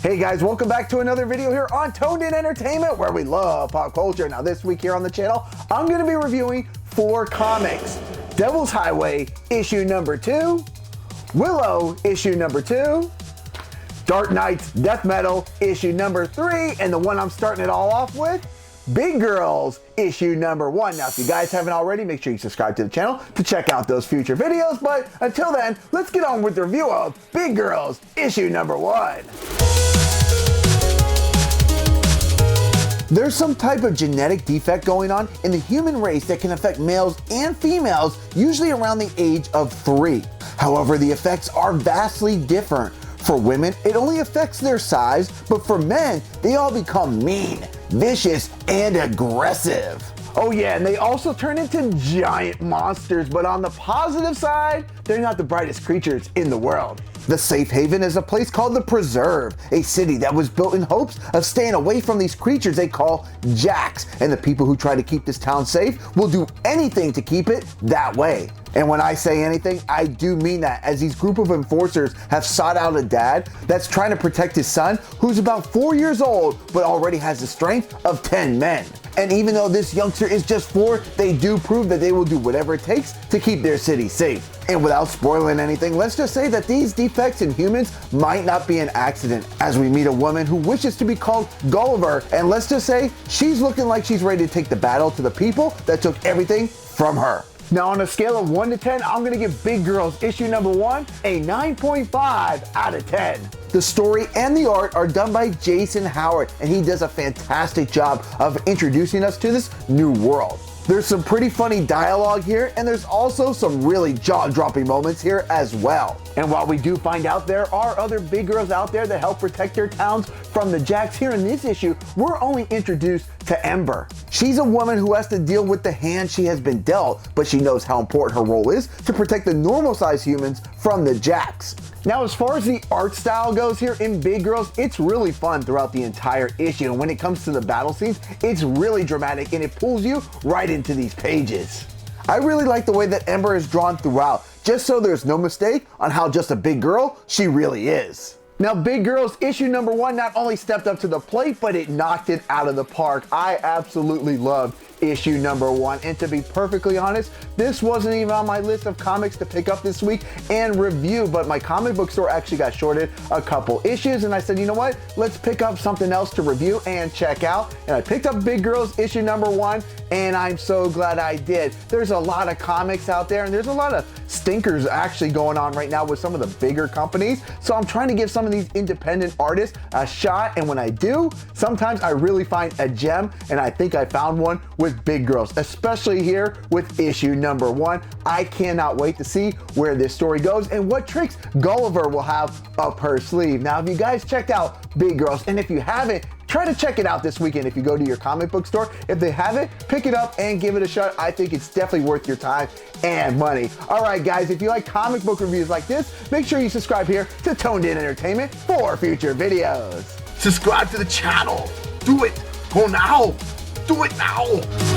Hey guys, welcome back to another video here on Toned In Entertainment, where we love pop culture. Now this week here on the channel, I'm going to be reviewing 4 comics. Devil's Highway issue number 2, Willow issue number 2, Dark Knight's Death Metal issue number 3, and the one I'm starting it all off with, Big Girls issue number 1. Now if you guys haven't already, make sure you subscribe to the channel to check out those future videos, but until then, let's get on with the review of Big Girls issue number 1. There's some type of genetic defect going on in the human race that can affect males and females, usually around the age of 3. However, the effects are vastly different. For women, it only affects their size, but for men, they all become mean, vicious, and aggressive. Oh yeah, and they also turn into giant monsters, but on the positive side, they're not the brightest creatures in the world. The safe haven is a place called the Preserve, a city that was built in hopes of staying away from these creatures they call Jacks, and the people who try to keep this town safe will do anything to keep it that way. And when I say anything, I do mean that, as these group of enforcers have sought out a dad that's trying to protect his son, who's about 4 years old but already has the strength of 10 men. And even though this youngster is just 4, they do prove that they will do whatever it takes to keep their city safe. And without spoiling anything, let's just say that these defects in humans might not be an accident, as we meet a woman who wishes to be called Gulliver, and let's just say she's looking like she's ready to take the battle to the people that took everything from her. Now on a scale of 1 to 10, I'm gonna give Big Girls issue number 1 a 9.5 out of 10. The story and the art are done by Jason Howard, and he does a fantastic job of introducing us to this new world. There's some pretty funny dialogue here, and there's also some really jaw-dropping moments here as well. And while we do find out there are other big girls out there that help protect their towns from the Jacks, here in this issue, we're only introduced to Ember. She's a woman who has to deal with the hand she has been dealt, but she knows how important her role is to protect the normal-sized humans from the Jacks. Now, as far as the art style goes here in Big Girls, it's really fun throughout the entire issue. And when it comes to the battle scenes, it's really dramatic and it pulls you right into these pages. I really like the way that Ember is drawn throughout, just so there's no mistake on how just a big girl she really is. Now, Big Girls issue number 1 not only stepped up to the plate, but it knocked it out of the park. I absolutely loved issue number 1, and to be perfectly honest, this wasn't even on my list of comics to pick up this week and review, but my comic book store actually got shorted a couple issues, and I said, you know what, let's pick up something else to review and check out. And I picked up Big Girls issue number 1, and I'm so glad I did. There's a lot of comics out there, and there's a lot of stinkers actually going on right now with some of the bigger companies, so I'm trying to give some of these independent artists a shot, and when I do, sometimes I really find a gem, and I think I found one with Big Girls, especially here with issue number 1. I cannot wait to see where this story goes and what tricks Gulliver will have up her sleeve. Now, if you guys checked out Big Girls, and if you haven't, try to check it out this weekend if you go to your comic book store. If they have it, pick it up and give it a shot. I think it's definitely worth your time and money. All right, guys, if you like comic book reviews like this, make sure you subscribe here to Toned In Entertainment for future videos. Subscribe to the channel. Do it. Go now. Do it now.